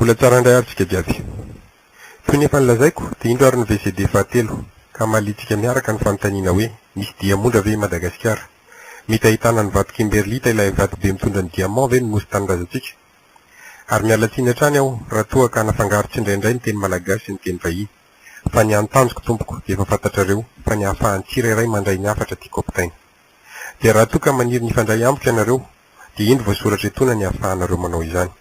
Mbola tsara indray aritsika jiaby. Toy ny efa nilazaiko dia indro ary ny VCD fahatelo ka malitsika miaraka ny fanontaniana hoe misy diamondra ve Madagasikara? Mety ahitana ny vato Kimberlita ilay vato be mitondra ny diamant ve no nosy tanindrazantsika? Ary miala tsiny hatrany aho raha toa ka nafangarotsy indraindray ny teny malagasy sy ny teny vahiny. Fa ny antanjoko tompoko dia efa fantatrareo fa ny hahafahan'ny tsirairay mandray ny hafatra tia kopitaina. Dia raha toa ka maniry ny fandray amiko ianareo dia indro voasoratra etona ny hahafahanareo manao izany.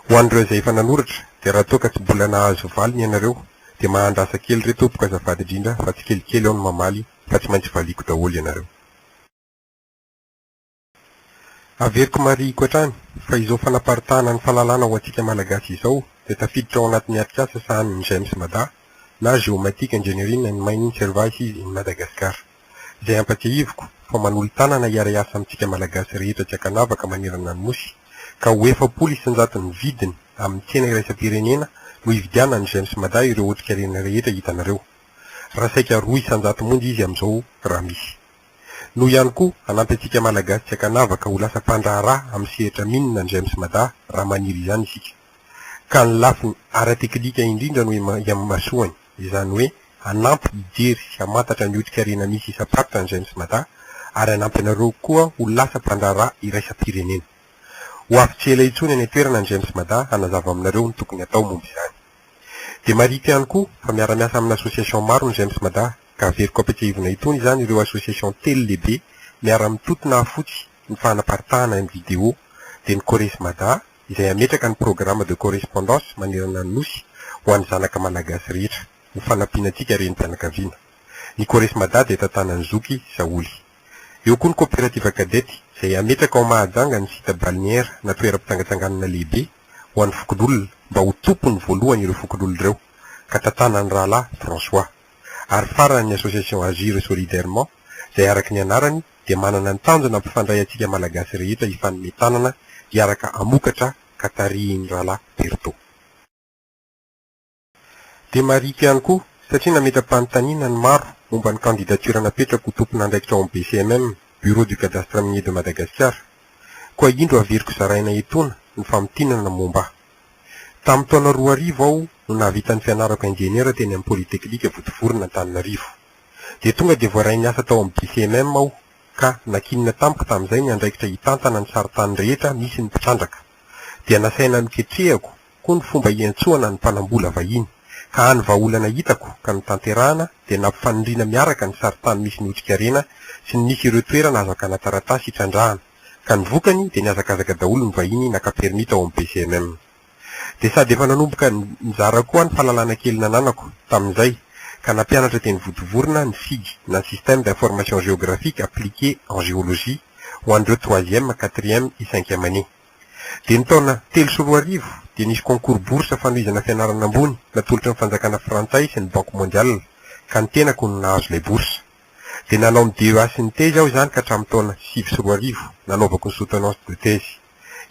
Ho an'ireo izay efa nanoratra dia raha toa ka tsy mbola nahazo valiny ianareo dia mahandrasa kely re tompoko azafady indrindra fa tsy kelikely ao ny mamaly fa tsy maintsy valiko daholo ianareo. Averiko marihiko hatrany fa izao fanaparitahana ny fahalalana ho antsika malagasy izao dia tafiditra ao anatin'ny atikasa sahan'ny James Mada na géomatique ingénierie and mining services in Madagascar. Izay ampatsiahiviko fa manolo tanana hiara-iasa amintsika malagasy rehetra tsy akanavaka manerana ny nosy ka ho efapolo isanjaton'ny vidiny amin'ny tsena iraisam-pirenena no hividianany James Mada ireo otrikaina rehetra hitanareo. Raha saika 2 isanjato monja izy amin'izao raha misy. No ihany koa hanampy antsika malagasy tsy akanavaka ho lasa mpandraharaha amin'ny sehatra minina ny James Mada raha maniry izany isika. Ka ny lafiny ara-teknika indrindra no iamasoany, izany hoe hanampy hijery sy hamantatra ny otrikaina misy isaparitra ny James Mada ary hanampy anareo koa ho lasa mpandraharaha iraisam-pirenena. Ho avy tsy ela intsony any toerana ny James Mada hanazava aminareo ny tokony atao momba izany. Dia marika ihany koa fa miara-miasa amin'ny association maro ny James Mada ka averiko ampatsiahivina itony izany ireo association telo lehibe miara-mitotona afotsy ny fanaparitahana ny vidéo dia ny Cores Mada izay ametraka ny programme de correspondance manerana ny nosy ho an'ny zanaka malagasy rehetra ho fanampianantsika renim-pianakaviana. Ny Cores Mada dia tantanan'ny Zoky Saoly. Eo koa ny coopérative kadety izay ametraka ao Mahajanga ny site balnéaire na toeram-pitsangatsanganana lehibe ho an'ny fokon'olona mba ho tompony voalohany ireo fokon'olona ireo ka tantanan'ny rahalahy François. Ary farany ny association Agir Solidairement izay araka ny anarany dia manana ny tanjona ampifandray antsika malagasy rehetra hifanome tanana hiaraka amokatra ka tarihin'ny rahalahy Berto. Dia marika ihany koa satria nametra-panontaniana ny maro momba ny candidature napetrako tompona andraikitra ao amin'ny BCMM, Bureau du Cadastre Minier de Madagascar. Koa indro averiko zaraina etona ny famotinana momba. Tamin'ny taona 2000 aho no nahavita ny fianarako ingénieur teny amin'ny Polytechnique Votovorona Antananarivo. Dia tonga dia voaray niasa tao amin'ny BCMM aho ka nakinina tampoka tamin'izay ny andraikitra hitantana ny saritany rehetra misy ny mpitrandraka. Dia nasaina miketrehako koa ny fomba hiantsoana ny mpanambola vahiny. Ka any vahaolana hitako ka notanterahana dia nampifanindrina miaraka ny saritany misy ny otrikaina sy ny nisy ireo toerana azakana taratasy hitrandrahana. Ka ny vokany dia niazakazaka daholo ny vahiny naka-permis tao amin'ny BCMM. Dia sady efa nanomboka nizara koa ny fahalalana kely nananako tamin'izay ka nampianatra teny Votovorona ny SIG na système d'information géographique appliqué en géologie ho an'ireo 3e, 4e et 5e année. Dia ny taona 3 dia nisy concours bourse fanohizana fianarana ambony natolotra ny fanjakana frantsay sy ny Banque mondiale ka ny tenako no nahazo ilay bourse. Dia nanao ny DEA sy ny thèse aho izany ka hatramin'ny taona 7 nanaovako ny soutenance de thèse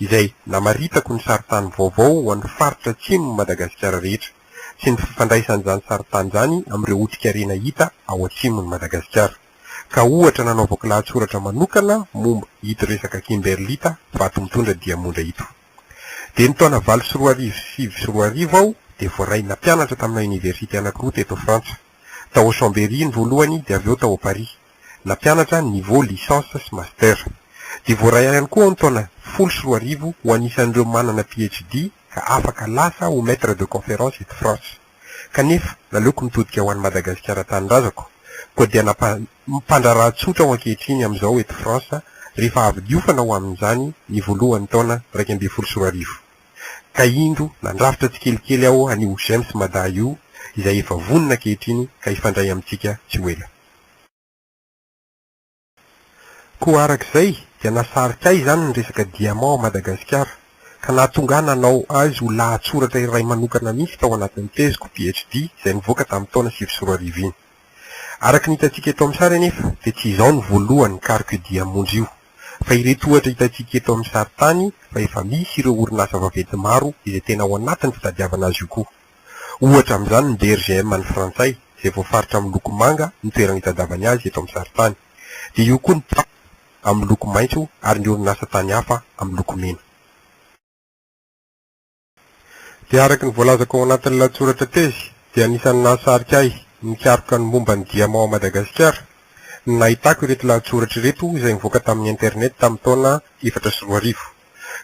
izay namaritako ny saritany vaovao ho an'ny faritra atsimo Madagasikara rehetra sy ny fifandraisan'izany saritany izany amin'ireo otrikaina hita ao atsimony Madagasikara. Ka ohatra nanaovako lahatsoratra manokana momba hito resaka Kimberlita vato mitondra diamondra hito. Dia ny taona 7 aho dia voaray nampianatra tamina université anankiroa teto Frantsa. Tao Chambéry ny voalohany dia avy eo tao Paris. Nampianatra niveau licence sy master. Dia voaray ihany koa ny taona 10 ho anisan'ireo manana PhD ka afaka lasa ho maître de conférence eto France. Kanefa naleoko nitodika ho an'ny Madagasikara tanindrazako. Koa dia mpandraraha tsotra ho ankehitriny amin'izao eto France rehefa avy diofana ho amin'izany ny voalohany taona 2012. Ka indro nandrafitra tsikelikely aho anio James Mada io izay efa vonona ankehitriny ka ifandray amintsika tsy ho ela. Koa arak'izay dia nasarika izany ny resaka diamant Madagasikara ka nahatonga nanao azy ho lahatsoratra iray manokana mihitsy tao anatin'ny teziko PhD izay nivoaka tamin'ny taona 2009. Araka ny hitantsika eto amin'ny sary anefa dia tsy izao ny voalohany kariko diamondra io fa ireto ohatra hitantsika eto amin'ny saritany fa efa misy ireo orinasa vaventy maro izay tena ao anatin'ny fitadiavana azy io koa. Ohatra amin'izany ny BRGM any Frantsay izay voafaritra amin'ny loko manga ny toerana hitadiavany azy eto amin'ny saritany. Dia io koa ny amin'ny loko maitso ary ny orinasa tany hafa amin'ny loko mena. Dia araka ny voalazako ao anatin'ny latsoratra tezy dia anisan'ny nahasarika ahy nikaroka ny momba ny diamant Madagasikara. Nahitako ireto latsoratra ireto izay nivoaka tamin'ny internet tamin'ny taona 2004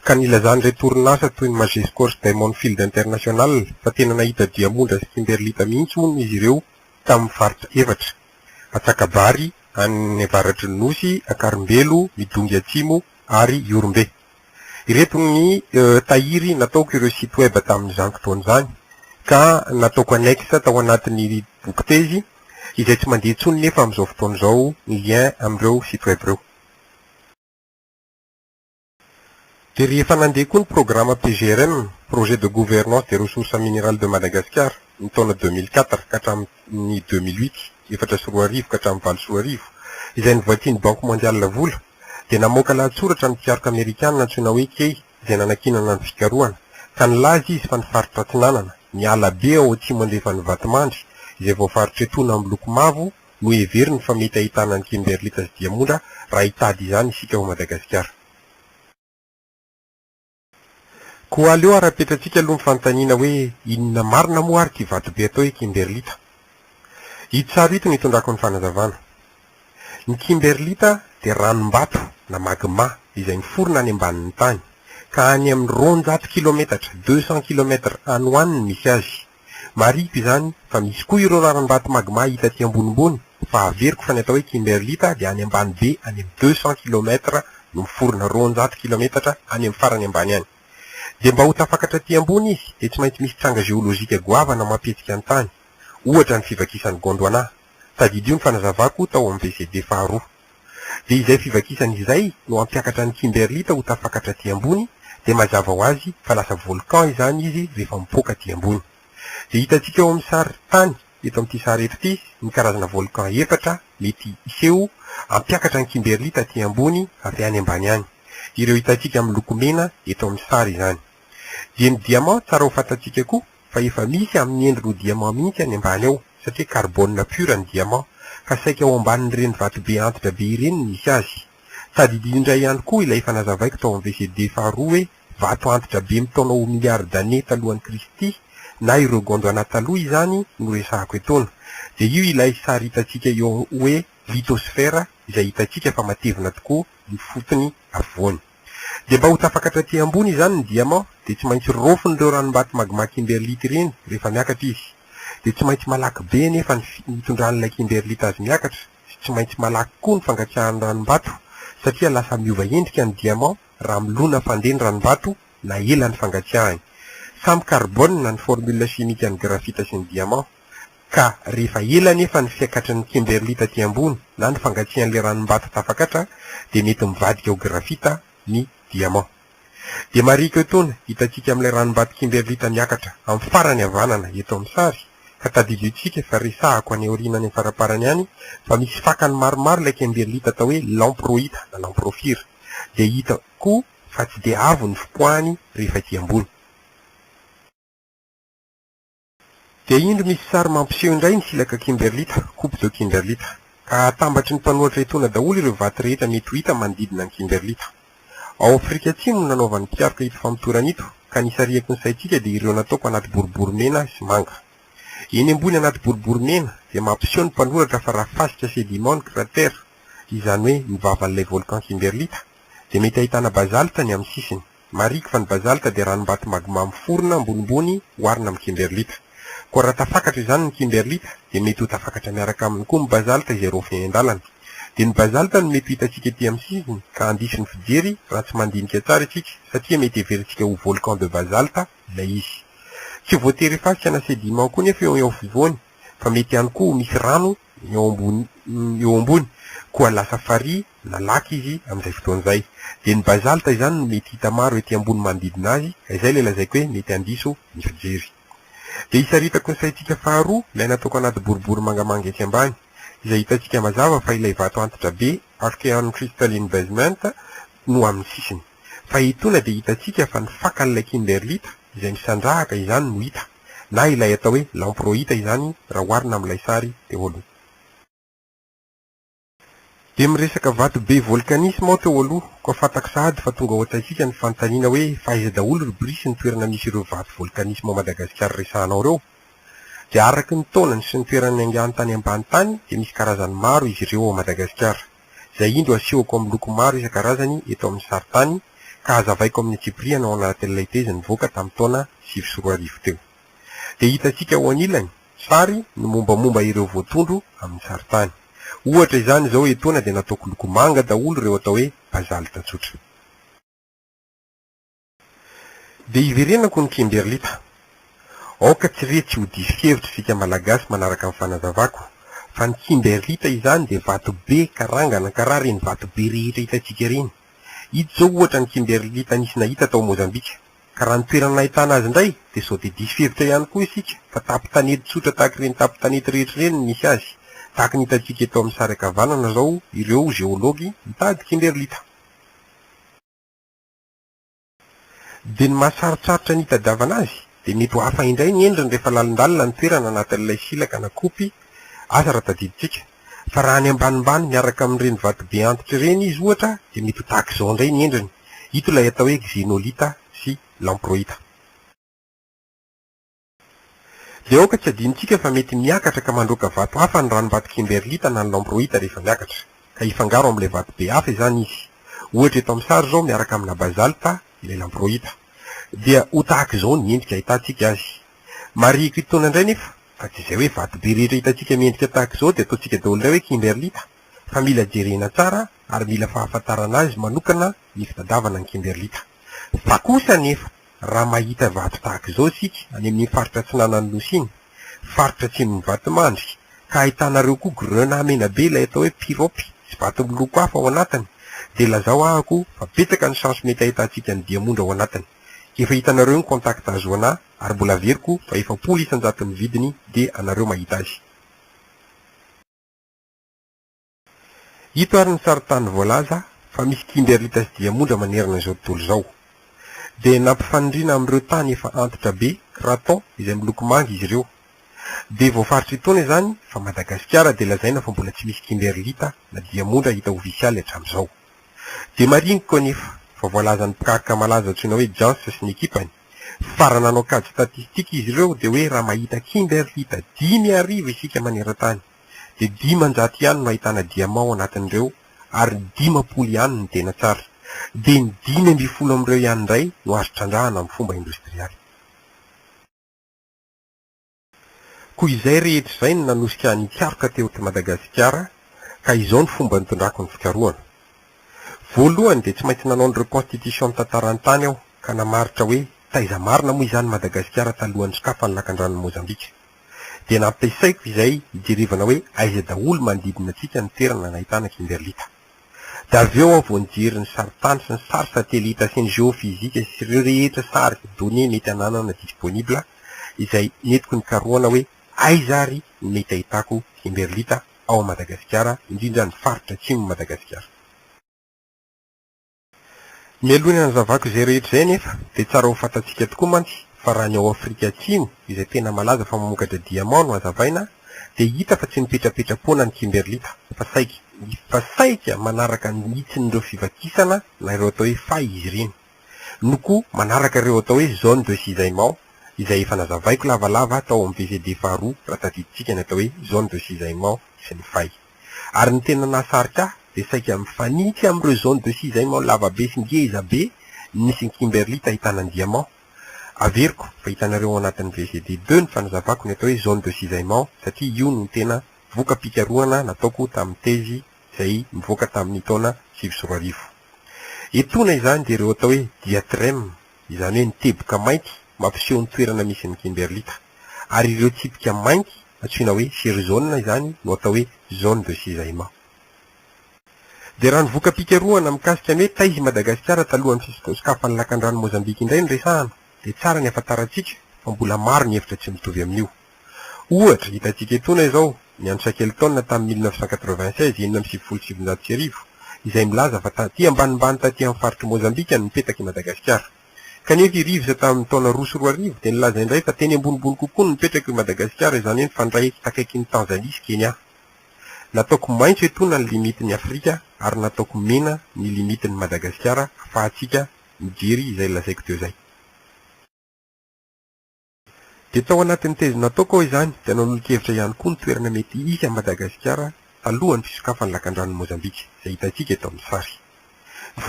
ka nilazan'ireto orinasa toy ny Majescors Diamond Field International fa tena nahita diamondra sy kimberlita mihitsy moa izy ireo tamin'ny faritra efatra: Atsakabary, any avaratry ny Nosy, Akarimbelo, Midongy Atsimo ary Iorombe. Ireto ny tahiry nataoko ireo site web tamin'izany fotoana izany ka nataoko annexe tao anatin'ny boky tezy izay tsy mandeha intsony nefa amin'izao fotoana izao ny lien amin'ireo site web ireo. Dia rehefa nandeha koa ny programme PGRM, Projet de Gouvernance des Ressources Minérales de Madagascar, ny taona 2004 ka hatramin'ny 2008, 2004 ka hatramin'ny 2007, izay nivoatin'ny Banque Mondiale vola, dia namoaka lahatsoratra ny mpiaroka Amerikanina antsoina hoe Key izay nanankinana ny fikarohana ka nilaza izy fa ny faritra Atsinanana, ny Alabe ao atsimo andrefan'ny Vatomandry izay voafaritra etona amin'ny loko mavo no heveriny fa mety ahitana ny kimberlita sy diamondra raha hitady izany isika ao Madagasikara. Koa aleo ara-petratsika aloha mifantaniana hoe inona marina moa ary ty vatobe atao hoe kimberlita. Ito tsara ito ny itondrako ny fanazavana. Ny kimberlita dia ranom-bato na magma izay miforona any ambanin'ny tany ka any amin'ny 200 kilometatra 200 kilometatra any ho any misy azy. Maripy izany fa misy koa ireo ranom-bato magma hita aty ambonimbony fa averiko fa ny atao hoe kimberlita dia any ambany be any amin'ny 200 kilometatra no miforona 200 kilometatra any amin'ny farany ambany any. Dia mba ho tafakatra aty ambony izy dia tsy maintsy misy tranga geolozika goavana mampetsika ny tany, ohatra ny fivakisan'ny Gondwana, tadidio ny fanazavako tao amin'ny BCD faharoa. Dia izay fivakisan' izay no ampiakatra ny kimberlita ho tafakatra aty ambony dia mazava ho azy fa lasa volcan izany izy rehefa mipoaka aty ambony. Dia hitantsika eo amin'ny sary tany eto amin'ity sary eto ity ny karazana volcan efatra mety iseho ampiakatra ny kimberlita aty ambony avy any ambany any. Ireo hitantsika amin'ny loko mena eto amin'ny sary izany. Dia ny diamant tsara ho fantatsika koa fa efa misy amin'ny endriny diamant mihitsy any ambany ao satria carbone pure ny diamant ka saika ao ambanin'ireny vatobe antitra be ireny misy azy. Tadidio indray ihany koa ilay efa nazavaiko tao amin'ny VCD faharoa hoe vato antitra be mitaona ho miliary d'années talohan'ny Kristy na ireo Gondwana taloha izany no resahako etona. Dia io ilay sary hitantsika eo hoe lithosphère izay hitantsika fa matevina tokoa ny fotony afovoany. Dia mba ho tafakatra aty ambony izany ny diamant dia tsy maintsy rofin'ireo ranom-bato magma kimberlita ireny rehefa miakatra izy. Dia tsy maintsy malaky be nefa ny mitondran'ilay kimberlita azy miakatra, tsy maintsy malaky koa ny fangatsiahan'ny ranom-bato satria lasa miova endrika ny diamant raha milona fandeha ny ranom-bato na ela ny fangatsiahany. Samy carbone na ny formule chimique ny grafita sy ny diamant ka rehefa ela nefa ny fiakatra ny kimberlita aty ambony na ny fangatsiahan'ilay ranom-bato tafakatra dia mety mivadika ho grafita ny diamant. Dia marika etona hitantsika amin'ilay ranom-bato kimberlita miakatra amin'ny farany havanana eto amin'ny sary ka tadiditsika fa resahako any aoriana ny faraparany any fa misy fakany maromaro ilay kimberlita atao hoe lamproita na lamprofira. Dia hita koa fa tsy dia avo ny fipoahany rehefa aty ambony. Dia indro misy sary mampiseho indray ny silaka kimberlita, coupe de kimberlita, ka tambatry ny mpanoatra etona daholo ireo vato rehetra mety ho hita manodidina ny kimberlita. Ao Afrika Atsimo no nanaovan'ny mpiaroka ito famotorana ito ka nisariako ny saitsika dia ireo nataoko anaty boribory mena sy manga. Eny ambony anaty boribory mena dia mampiseho ny mpanoratra fa raha fasika sédiment ny cratère izany hoe mivavan'ilay volcan kimberlita dia mety ahitana basalta ny amin'ny sisiny. Marika fa ny basalta dia ranom-bato magma miforona ambonimbony oharina amin'ny kimberlita. Koa raha tafakatra izany ny kimberlita dia mety ho tafakatra miaraka aminy koa ny basalta izay rofiny an-dalana. Dia ny basalta no mety hitantsika ety amin'ny sisiny ka andisy ny fijery raha tsy mandinika tsara isika satria mety heveritsika ho volcan de basalta ilay izy. Tsy voatery fasika na sédiment koa nefa eo afovoany fa mety ihany koa misy rano eo ambony koa lasa farihy na laky izy amin'izay fotoana izay. Dia ny basalta izany no mety hita maro ety ambony manodidina azy ka izay ilay lazaiko hoe mety handiso ny fijery. Dia isaritako ny saitsika faharoa ilay nataoko anaty boribory mangamanga ety ambany izay hitantsika mazava fa ilay vato antitra be Archean crystalline basement no amin'ny sisiny. Fa etona dia hitantsika fa ny fakan'ilay kimberlita izay misandrahaka izany no hita na ilay atao hoe lamproita izany raha oharina amin'ilay sary eo aloha. Dia miresaka vato be volkanisma ao teo aloha, koa fatako sahady fa tonga ohatransika ny fanontaniana hoe faiza daholo ry brisy ny toerana misy ireo vato volkanisma ao Madagasikara resahanao reo. Dia araky ny taonany sy ny toerana angano tany ambany tany dia misy karazany maro izy ireo ao Madagasikara. Izay indro asehoko amin'ny loko maro isan-karazany eto amin'ny saritany ka hazavaiko amin'ny tsipriana ao anatin'ilay teza nivoaka tamin'ny taona 2024 teo. Dia hitantsika ao anilany sary ny mombamomba ireo voatondro amin'ny saritany. Ohatra izany izao etoana dia nataoko loko manga daholo ireo atao hoe bazalta tsotra. Dia iverenako ny kimberlita. Aoka tsy re tsy ho diso hevitra sika malagasy manaraka amin'ny fanazavako, fa ny kimberlita izany dia vato be karangana karaha reny vato be rehetra hitantsika ireny. Ito zao ohatra ny kimberlita nisy nahita tao Mozambika. Ka raha ny toerana nahitana azy indray dia sao dia diso hevitra ihany koa isika fa tapo-tanety tsotra tahaka ireny tapo-tanety rehetra ireny nisy azy. Tahaka ny hitantsika eto amin'ny sary ankavanana zao ireo geology mitady kimberlita. Dia ny mahasarosarotra ny hitadiavana azy dia mety ho hafa indray ny endriny rehefa lalindalina ny toerana anatin'ilay silaka na kopy asa raha tadiditsika. Fa raha ny ambanimbany miaraka amin'ireny vato be antitra ireny izy ohatra dia mety ho tahaka izao indray ny endriny. Ito ilay atao hoe xenolita sy lamproita. Dia aoka tsy adinitsika fa mety miakatra ka mandroaka vato hafa ny ranom-bato kimberlita na ny lamproita rehefa miakatra, ka hifangaro amin'ilay vato be hafa izany izy. Ohatra eto amin'ny sary zao miaraka amina bazalta ilay lamproita. Dia ho tahaka izao ny endrika hitantsika azy. Marihiko itony indray nefa fa tsy izay hoe vato be rehetra hitantsika miendrika tahaka izao dia ataontsika daholo indray hoe kimberlita, fa mila jerena tsara ary mila fahafantarana azy manokana ny fitadiavana ny kimberlita. Fa kosa nefa raha mahita vato tahaka izao isika any amin'ny faritra atsinanany nosy iny, faritra atsinon'ny Vatomandry, ka ahitanareo koa grena mena be ilay atao hoe piropy sy vato miloko hafa ao anatiny, dia lazao ahako fa betsaka ny chance mety ahitantsika ny diamondra ao anatiny. Efa hitanareo ny contact azo ana ary mbola averiko fa efa 1,600 ny vidiny dia anareo mahita azy. Ito ary ny saritany voalaza fa misy kimberlita sy diamondra manerana izao tontolo izao. Dia nampifanindrina amin'ireo tany efa antitra be craton izay miloko manga izy ireo. Dia voafaritra itony izany fa Madagasikara dia lazaina fa mbola tsy misy kimberlita na diamondra hita ofisialy hatramin'izao. Dia mariniko anefa fa voalazan'ny mpikaroka malaza antsoina hoe Jans sy ny ekipany. Farana nanao kady statistika izy ireo dia hoe raha mahita kimberlita 5,000 isika maneran-tany, dia 500 ihany no ahitana diamant ao anatin'ireo ary 50 ihany ny tena tsara. Dia ny 5,10 amin'ireo ihany indray no azo trandrahana amin'ny fomba industrialy. Koa izay rehetra izay no nanosika ny karoka teo to Madagasikara, ka izao ny fomba nitondrako ny fikarohana. Voalohany dia tsy maintsy nanao ny reconstitution tantarany tany aho ka namaritra hoe taiza marina moa izany Madagasikara talohan'ny sokafany lakan-dranon'ny Mozambika. Dia nampiasaiko izay hijerevana hoe aiza daholo manodidina antsika ny toerana nahitana kimberlita. Dia avy eo aho vao nijery ny saritany sy ny sary satelita sy ny geofizika sy ireo rehetra sary données mety ananana disponible izay netiko ny karohana hoe aiza ary ny mety ahitako kimberlita ao Madagasikara, indrindra ny faritra atsimo Madagasikara. Mialohan'ny hanazavako izay rehetra izay nefa dia tsara ho fantatsika tokoa mantsy fa raha ny ao Afrika Atsimo izay tena malaza fa mamokatra diamant no hazavaina dia hita fa tsy nipetrapetrapoana ny kimberlita fa saika manaraka ny hitsin'ireo fivakisana na ireo atao hoe fay izy ireny. Noko manaraka ireo atao hoe zone de cisaillement izay efa nazavaiko lavalava tao amin'ny VCD faharoa raha tadiditsika ny atao hoe zone de cisaillement sy ny fay. Ary ny tena nahasarika dia saika mifanitsy amin'ireo zone de cisaillement lavabe sy ngeza be nisy ny kimberlita ahitana ny diamant. Averiko fa hitanareo ao anatin'ny VCD 2 ny fanazavako ny atao hoe zone de cisaillement satria io no tena voka-pikarohana nataoko tamin'ny tezy izay mivoaka tamin'ny taona 2024. Etona izany dia ireo atao hoe diatrème, izany hoe ny teboka mainty mampiseho ny toerana misy ny kimberlita, ary ireo tsipika mainty antsoina hoe serzone izany no atao hoe zone de cisaillement. Dia raha ny voka-pikarohana mikasika hoe taiza Madagasikara talohan'ny sokafany lakan-drano Mozambika indray ny resahana dia tsara ny afantarantsika fa mbola maro ny hevitra tsy mitovy amin'io. Ohatra hitantsika etona izao ny Andry Shackleton tamin'ny 1996 1977 izay milaza fa taty ambanimbany taty amin'ny faritry Mozambika no nipetaka i Madagasikara. Kanefa irivotra tamin'ny taona 2024 dia nilaza indray fa teny ambonimbony kokoa no nipetraka i Madagasikara, izany hoe nifandray takaiky ny Tanzania sy Kenya. Nataoko maitso etona ny limitin'ny Afrika ary nataoko mena ny limitin'ny Madagasikara afahantsika mijery izay lazaiko teo zay. De tao anatin'ny tezy nataoko izany dia nanolo-kevitra ihany koa ny toerana mety hisy a Madagasikara alohan'ny fisokafan'ny lakan-drano Mozambika izay hitantsika eto amin'ny sary. Ny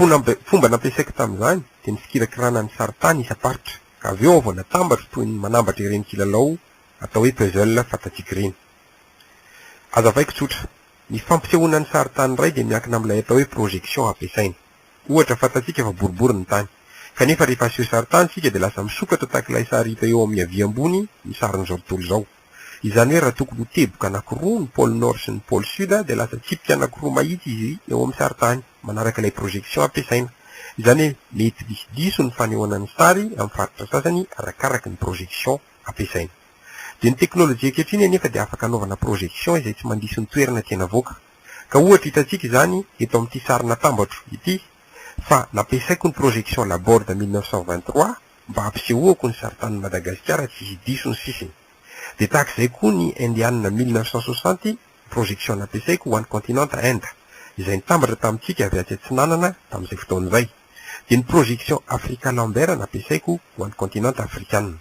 fomba nampiasaiko tamin'izany dia ny fikirakirana ny saritany isa-paritra ka avy eo avao natambatra toy ny manambatra ireny kilalao atao hoe puzzle fantatsika ireny. Azavaiko tsotra, ny fampisehoana ny saritany iray dia miankina amin'ilay atao hoe projection ampiasaina. Ohatra fantatsika fa boribory ny tany, kanefa rehefa aseho saritany sika dia lasa misokatra tahak'ilay sary hita eo amin'ny havia ambony ny sarin'izao tontolo izao. Izany hoe raha tokony ho teboka anankiroa ny pôle nord sy ny pôle sud dia lasa tsipika anankiroa mahitsy izy eo amin'ny saritany manaraka ilay projection ampiasaina. Izany hoe mety diso ny fanehoana ny sary amin'ny faritra sasany arakaraka ny projection ampiasaina. Dia ny teknôlôjia ankehitriny anefa dia afaka anaovana projection izay tsy mandiso ny toerana tena avoaka. Ka ohatra hitantsika izany eto amin'ity sary natambatro ity fa nampiasaiko ny projection Laborde 1923 mba hampisehoako ny saritany Madagasikara tsy hisy diso ny sisiny. Dia tahak'izay koa ny Indiana 1960 projection nampiasaiko ho an'ny continent Inde izay nitambatra tamintsika avy atsy Atsinanana tamin'izay fotoan'izay. Dia ny projection Africa Lambert nampiasaiko ho an'ny continent afrikanina.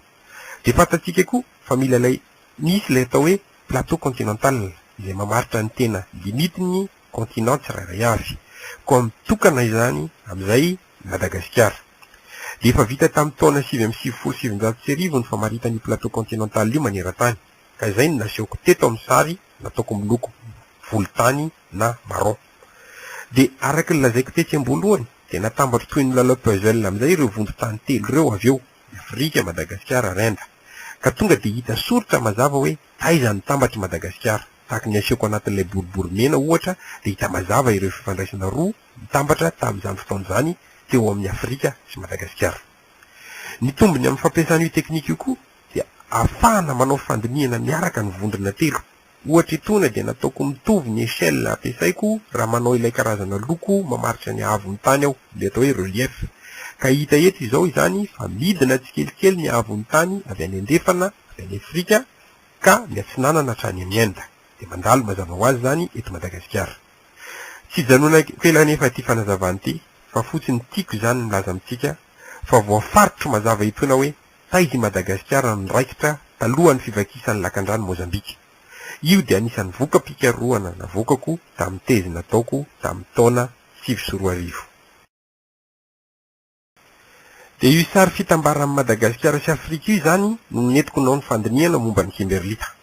Dia fantatsika koa fa mila ilay misy ilay atao hoe plateau continental izay mamaritra ny tena limitiny continent tsirairay avy. Koa mitokana izany amin'izay Madagasikara. Dia efa vita tamin'ny taona 1970 ny famaritana ny plateau continental io maneran-tany. Ka izay no nasehoko teto amin'ny sary nataoko miloko volontany na marron. Dia araka ny lazaiko tetsy ambolohany dia natambatra toy ny lalao puzzle amin'izay ireo vondron-tany telo ireo avy eo, Afrika, Madagasikara, Renda. Ka tonga dia hita soritra mazava hoe taiza nitambatra Madagasikara. Tahaka ny asehoko anatin'ilay boribory mena ohatra dia hita mazava ireo fifandraisana roa nitambatra tamin'izany fotoan'izany teo amin'ny Afrika sy Madagasikara. Ny tombony amin'ny fampiasana io teknika io koa dia ahafahana manao fandinihana miaraka ny vondrona telo. Ohatra itony dia nataoko mitovy ny échelle ampiasaiko raha manao ilay karazana loko mamaritra ny haavon'ny tany aho, ilay atao hoe relief. Ka hita eto izao izany fa midina tsikelikely ny haavon'ny tany avy any andefana, avy any Afrika ka ny Atsinanana hatrany amin'ny Inde. Dia mandalo mazava ho azy zany eto Madagasikara. Tsy janonako ela nefa ity fanazavana ity fa fotsiny tiako izany milaza amintsika fa voafaritro mazava itona hoe taiza i Madagasikara niraikitra talohan'ny fivakisan'ny lakan-drano Mozambika. Io dia anisan'ny voka-pikarohana navokako tamin'ny tezy nataoko tamin'ny taona 2024. Dia io sary fitambaran'ny Madagasikara sy Afrika io izany no nenitiko nao ny fandinihana momba ny Kimberlita.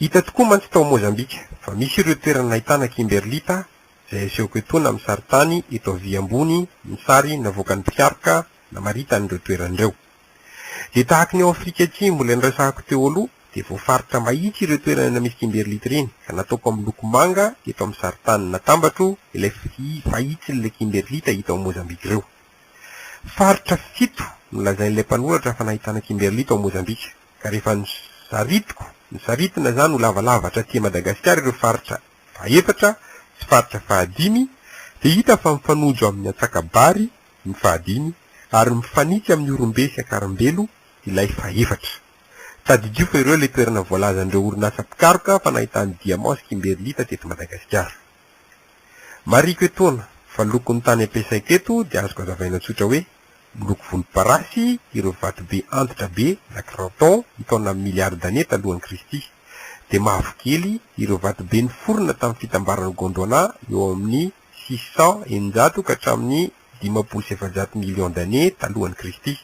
Hita tokoa mantsy tao Mozambika fa misy ireo toerana ahitana Kimberlita izay asehoko etona amin'ny saritany eto avia ambony ny sary navoaka ny mpiaroka namaritany ireo toeran'ireo. Dia tahaka ny ao Afrika Atsimo ilay niresahako teo aloha dia voafaritra mahitsy ireo toerana misy Kimberlita ireny ka nataoko amin'ny loko manga eto amin'ny saritany natambatro ilay fahitsin'ilay Kimberlita hita ao Mozambika ireo. Faritra fito nolazain'ilay mpanoratra fa nahitana Kimberlita ao Mozambika ka rehefa ny saritina izany ho lavalava hatraty Madagasikara ireo faritra fahaefatra sy faritra fahadimy dia hita fa mifanojo amin'ny Antsakabary ny fahadimy ary mifanitsy amin'ny Orombe sy Akarimbelo ilay fahaefatra. Tadidio fa ireo ilay toerana voalazan'ireo orinasa mpikaroka fa nahitany diamant sy Kimberlita teto Madagasikara. Mariko etona fa lokon'ny tany ampiasaiko eto dia azoko hazavaina tsotra hoe miloko volomparasy ireo vato be antitra be na craton hitaona amin'ny miliary d'années talohan'ny Kristy. Dia mavokely ireo vato be niforona tamin'ny fitambaran'ny Gondwana eo amin'ny 600 ka hatramin'ny 570 millions d'années talohan'ny Kristy.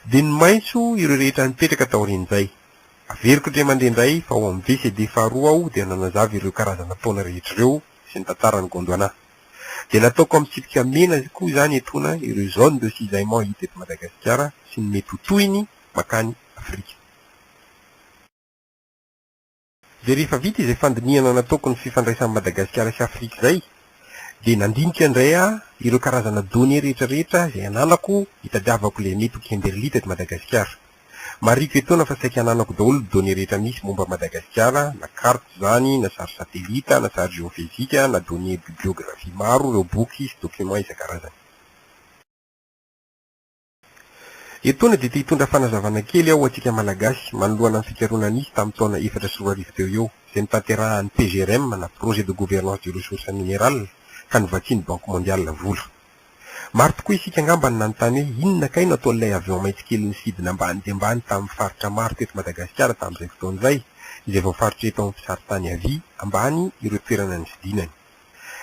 Dia ny maitso ireo rehetra nipetraka taorian'izay. Averiko indray mandehandray fa ao amin'ny VCD faharoa aho dia nanazava ireo karazana taona rehetra ireo sy ny tantaran'ny Gondwana. Dia nataoko amin'ny tsipika mena koa izany etona ireo zone de cisaillement hita eto Madagasikara sy ny mety hotohiny makany Afrika. Dia rehefa vita izay fandinihana nataoko ny fifandraisan'ny Madagasikara sy Afrika izay dia nandinika indray ireo karazana données rehetrarehetra izay ananako hitadiavako ilay mety ho Kimberlita eto Madagasikara. Mariko etona fa saika ananako daholo données rehetra misy momba Madagasikara, na carte izany, na sary satelita, na sary géofizika, na données bibliografie maro, ireo boky sy documents isan-karazany. Etona dia te hitondra fanazavana kely aho atsika malagasy manoloana ny fikaroana nisy tamin'ny taona 4 teo eo, izay nitanterahan'ny PGRM na projet de gouvernance des ressources minérales ka nivatsiany Banque mondiale vola. Maro tokoa isika angamba ny nanontany hoe inona kay nataon'ilay avion maitso kely nisidina ambany dia ambany tamin'ny faritra maro teto Madagasikara tamin'izay fotoana izay, izay voafaritra eto amin'ny mpisaritany havia ambany ireo toerana nisidinany.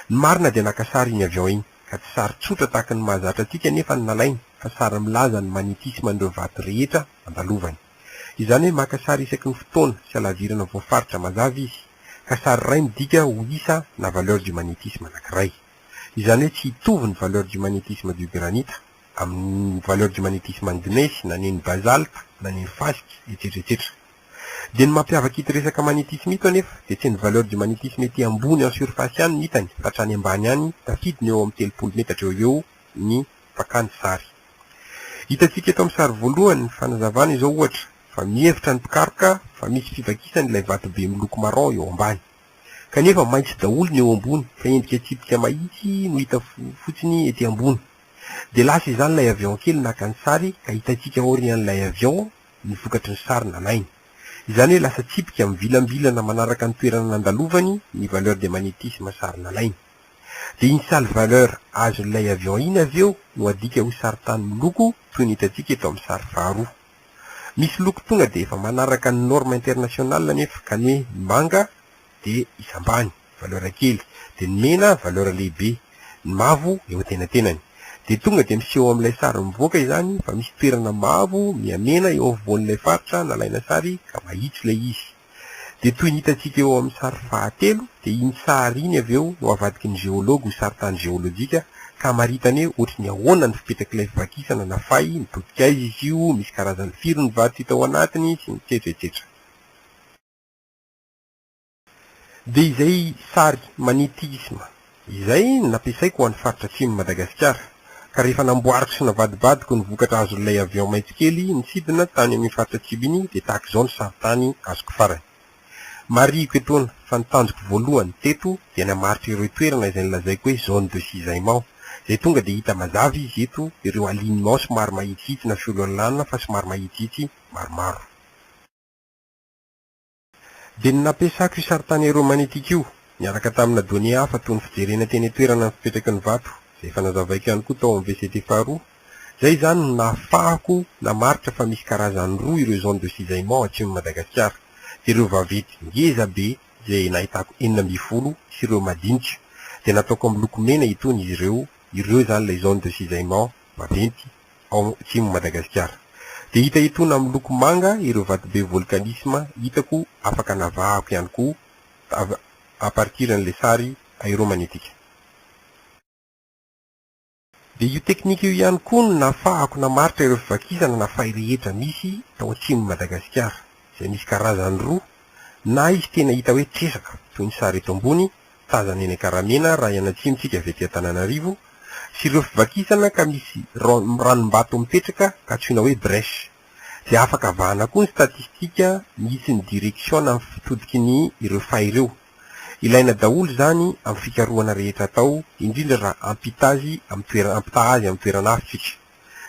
Ny marina dia naka sary iny avion iny, ka tsy sary tsotra tahaka ny mahazatra antsika nefa ny nalainy, fa sary milaza ny magnétisme an'ireo vato rehetra andalovany. Izany hoe maka sary isaky ny fotoana sy alavirana voafaritra mazava izy, ka sary iray midika ho isa na valeur du magnétisme anankiray. Izany hoe tsy hitovy ny valeur du magnétisme du granita amin'ny valeur du magnétisme en gneiss na neny basalte na neny fasiky etsetretetsa. Dia ny mampiavaka ito resaka magnétisme ito anefa dia tsy ny valeur du magnétisme ety ambony en surface ihany hitany, fa hatrany ambany ihany tafidiny eo amin'ny 30 metatra eo ny fakany sary. Hitantsika eto amin'ny sary voalohany ny fanazavana izao ohatra fa mihevitra ny mpikaroka fa misy fivakisany ilay vatobe miloko marron eo ambany, kanefa maitso daholo ny eo ambony fa endrika tsipika mahitsy no hita fotsiny ety ambony. Dia lasa izany ilay avion kely naka ny sary ka hitantsika aorian'ilay avion ny vokatry ny sary nalainy. Izany hoe lasa tsipika mivilambilana manaraka ny toerana nandalovany ny valeur de magnétisme sary nalainy. Dia iny saly valeur azon'ilay avion iny avy eo no adika ho saritany miloko toy ny hitantsika eto amin'ny sary faharoa. Misy loko tonga dia efa manaraka ny norme internationale nefa, ka ny hoe manga dia isambany valeur kely, dia ny mena valeur lehibe, ny mavo eo tenantenany. Dia tonga dia miseho amin'ilay sary mivoaka izany fa misy toerana mavo miamena eo afovoan'ilay faritra nalaina sary ka mahitso ilay izy. Dia toy ny hitantsika eo amin'ny sary fahatelo dia iny sary iny avy eo no avadiky ny géologue ho saritany géolojika ka maritany hoe ohatry ny ahoana ny fipetak'ilay fivakisana na fay mitodika azy izy io, misy karazany firy ny vato hita ao anatiny sy etsetera. Dia izay sary magnétisme izay nampiasaiko ho an'ny faritra atsimo Madagasikara, ka rehefa namboariko sy navadibadiko ny vokatra azon'ilay avion maitso kely nisidina tany amin'ny faritra atsimo iny dia tahaka izao ny saritany azoko farany. Mariko etona fa ny tanjoko voalohany teto dia namaritra ireo toerana izay nilazaiko hoe zone de cisaillement, izay tonga dia hita mazava izy eto ireo alignement somary mahitsihitsy na fioloan'ny lanina fa somary mahitsihitsy maromaro. Dia ny nampiasako io saritany aéromagnétique io niaraka tamina données hafa toy ny fijerena teny toerana ny fipetraky ny vato izay fanazavaiko ihany koa tao amin'ny VCT faharoa. Izay izany no nahafahako namaritra fa misy karazany roa ireo zone de cisaillement atsimo Madagasikara. Dia ireo vavety ngeza be izay nahitako 910 sy ireo madinika dia nataoko amin'ny loko mena itony izy ireo izany ilay zone de cisaillement vaventy ao atsimo Madagasikara. Dia hita itony amin'ny loko manga ireo vatobe volcanisme hitako afaka navahako ihany koa à partir n'ilay sary aéromagnétique. Dia io teknika io ihany koa no nahafahako namaritra ireo fivakisana na fay rehetra misy tao atsimo Madagasikara, izay misy karazany roa na izy tena hita hoe tresaka toy ny sary eto ambony tazana eny Akaramena raha ianatsimitsika avy ety Antananarivo, sy ireo fivakisana ka misy ranom-bato mipetraka ka antsoina hoe brèche. Dia afaka avahana koa ny statistika misy ny direction na fitodiky ny ireo fay ireo. Ilaina daholo zany amin'ny fikarohana rehetra atao, indrindra raha ampita azy amin'ny toerana afitsika,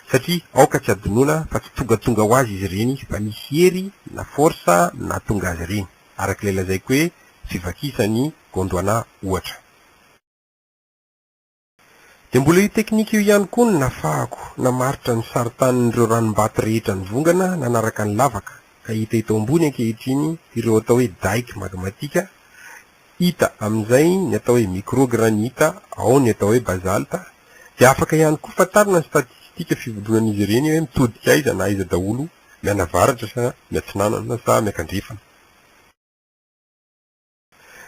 satria aoka tsy adinoina fa tsy tonga ho azy izy ireny fa misy hery na forsa na tonga azy ireny, arak'ilay lazaiko hoe fivakisany Gondwana ohatra. Dia mbola io teknika io ihany koa no nahafahako namaritra ny saritanin'ireo ranom-bato rehetra nivongana nanaraka ny lavaka, ka hita eto ambony ankehitriny ireo atao hoe dike magmatika, hita amin'izay ny atao hoe microgranita, ao ny atao hoe basalta. Dia afaka ihany koa fatarina ny statistika fivondronan'izy ireny hoe mitodika aiza na aiza daholo, mianavaratra sa miatsinanana sa miakandrefana.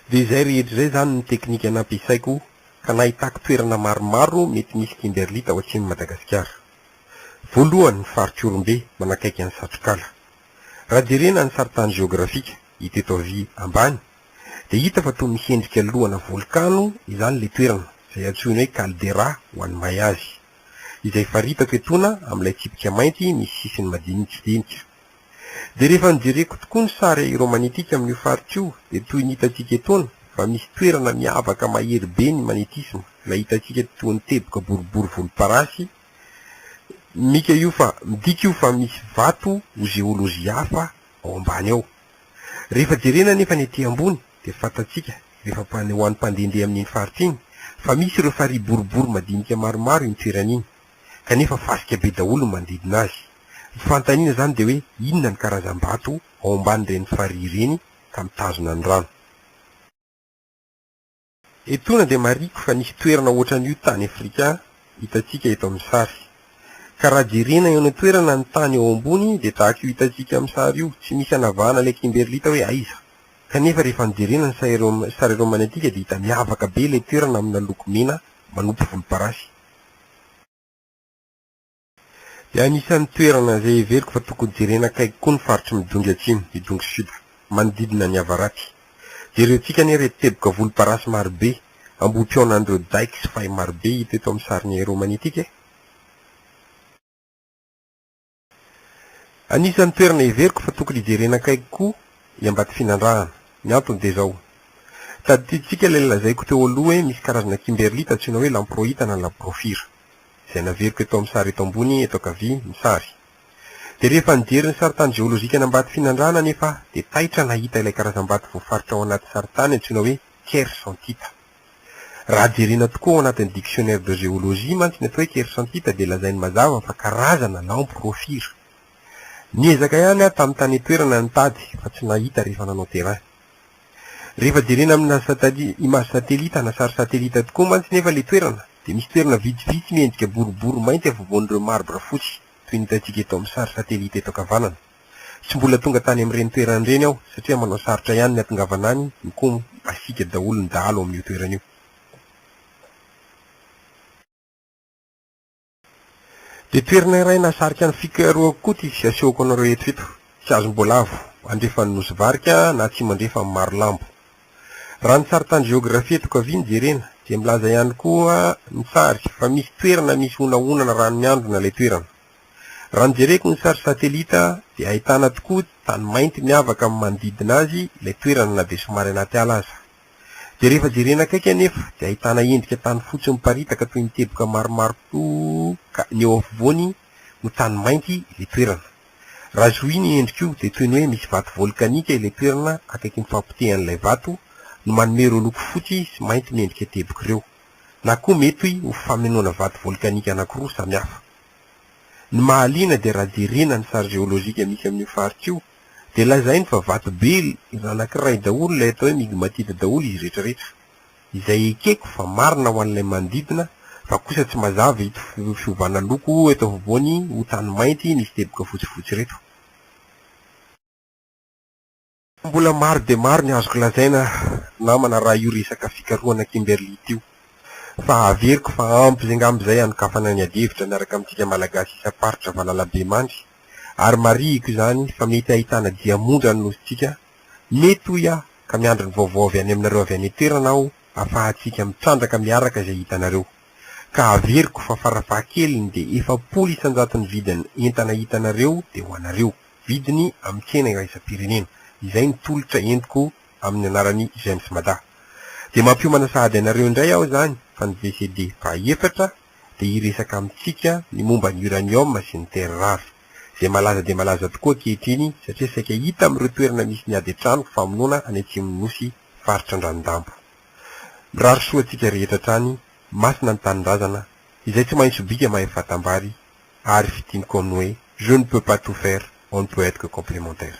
Dia izay rehetra izay zany ny teknika nampiasaiko ka nahitako toerana maromaro mety misy kimberlita ao atsimo Madagasikara. Voalohany ny faritsorombe manakaiky ny satrokala. Raha jerena ny saritany geografika hita eto avy ambany dia hita fa toy misy endrika lohana volkano izany ilay toerana izay antsoina hoe caldera ho an'ny mahay azy, izay faritako etona amin'ilay tsipika mainty misy sisiny madinitsidinika. Dia rehefa nijereko tokoa ny sary aéromagnétique amin'io faritra io dia toy ny hitantsika etona fa misy toerana miavaka mahery be ny magnétisme, ilay hitantsika toy ny teboka boribory volomparasy mika io fa midika io fa misy vato ho geolozia hafa ao ambany ao. Rehefa jerena nefa ny ety ambony dia fatatsika rehefa ho an'ny mpandehandeha amin'iny faritra iny fa misy ireo farihy boribory madinika maromaro iny toeran'iny kanefa fasika be daholo ny manodidina azy. Fantaniana zany dia hoe inona ny karazam-bato ao ambanin'ireny farihy ireny ka mitazona ny rano. Etona dia mariko fa nisy toerana ohatran'io tany Afrika hitatsika eto amin'ny sary. Ka raha jerena eo amin'ny toerana ny tany eo ambony dia tahaka io hitatsika amin'ny sary io, tsy misy anavahana ilay kimberlita hoe aiza. Kanefa rehefa nijerena ny sary romantika dia hita miavaka be ilay toerana amina loko mena manompo volomparasy. Dia anisan'ny toerana izay heveriko fa tokony jerena akaiky koa ny faritry midongy atsimo, midongy sud, manodidina ny avaraty. Jerentsika ny reto teboka volomparasy marobe, ambom-pionan'ireo daiky sy fay marobe hita eto amin'ny sariny romantika. Anisan'ny toerana heveriko fa tokony jerena akaiky koa i Ambatofinandrahana. Ny antony dia izao. Tadiditsika ilay lazaiko teo aloha hoe misy karazana kimberlita antsoina hoe lamprohita na lamprofira. Izay naveriko eto amin'ny sary eto ambony eto ankavia ny sary. Dia rehefa nijery ny saritany geolozika ny Ambatofinandrahana nefa dia taitra nahita ilay karazam-bato voafaritra ao anaty saritany antsoina hoe kersantita. Raha jerena tokoa ao anatin'ny dictionnaire de géologie mantsy ny atao hoe kersantita dia lazainy mazava fa karazana lamprofira. Niezaka ihany tamin'ny tany toerana ny tady fa tsy nahita rehefa nanao terrain. Rehefa jerena amina image satelita na sary satelita tokoa mantsy nefa ilay toerana dia misy toerana vitsivitsy miendrika boribory mainty afovoan'ireo marbre fotsy toy ny hitantsika eto amin'ny sary satelita eto ankavanana. Tsy mbola tonga tany amin'ireny toerana ireny aho satria manao sarotra ihany ny atongavana any ny koa masika daholo ny dahalo amin'io toerana io. Dia toerana iray nasarika ny fikarohako koa ty sy asehoko anareo eto eto. Tsy azo mbola avo, andrefa ny nosy-varika na tsy mandrefa ny maro lambo. Raha ny saritany geografia eto ankavia ny jerena dia milaza ihany koa ny sary fa misy toerana misy onahonana rano miandrona ilay toerana. Raha nijereko ny sary satelita dia ahitana tokoa tany mainty miavaka amin'ny manodidina azy ilay toerana na dia somary anaty ala aza. Dia rehefa jerena akaiky anefa dia ahitana endrika tany fotsy miparitaka toy ny teboka maromaro ka ny eo afovoany no tany mainty ilay toerana. Raha zohy ny endrika io dia toy ny hoe misy vato volkanika ilay toerana akaiky ny fampitehan'ilay vato no manome ireo loko fotsy sy mainty miendrika teboka ireo. Na koa mety ho famenoana vato volkanika anankiroa samihafa. Ny mahaliana dia raha jerena ny sary geolozika misy amin'io faritra io dia lazainy fa vato be anankiray daholo ilay atao hoe migmatite daholo izy rehetrarehetra. Izay ekeko fa marina ho an'ilay manodidina fa kosa tsy mazava ito fiovana loko eto afovoany ho tany mainty misy teboka fotsifotsy reto. Mbola maro dia maro ny azoko lazaina namana raha io resaka fikarohana kimberlita io. Fa averiko fa ampy izay ngamby izay anokafana ny ady-hevitra miaraka amintsika malagasy isa-paritra Valalabe mandry. Ary marihiko izany fa mety ahitana diamonja ny nositsika. Mety ho ia ka miandry ny vaovao avy any aminareo avy any toerana aho ahafahantsika mitsandraka miaraka izay hitanareo. Ka averiko fa farafahakeliny dia 700 ny vidiny entana hitanareo dia ho anareo. Vidiny amin'ny tsena iraisam-pirenena. Izay ny tolotra entiko amin'ny anarany James Mada. Dia mampiomana sahady anareo indray aho izany fa ny VCD faha-efatra dia hiresaka amintsika ny momba ny uranium sy ny terre rare. Izay malaza dia malaza tokoa ankehitriny satria saika hita amin'ireo toerana misy ny ady an-trano famonoana any atsimon'ny nosy faritra Andrandambo. Mirary soa antsika rehetra trany, masina ny tanindrazana, izay tsy maintsy bika mahay fatambary, ary fitiniko amin'ny hoe je ne peux pas tout faire, on ne peut être que complémentaire.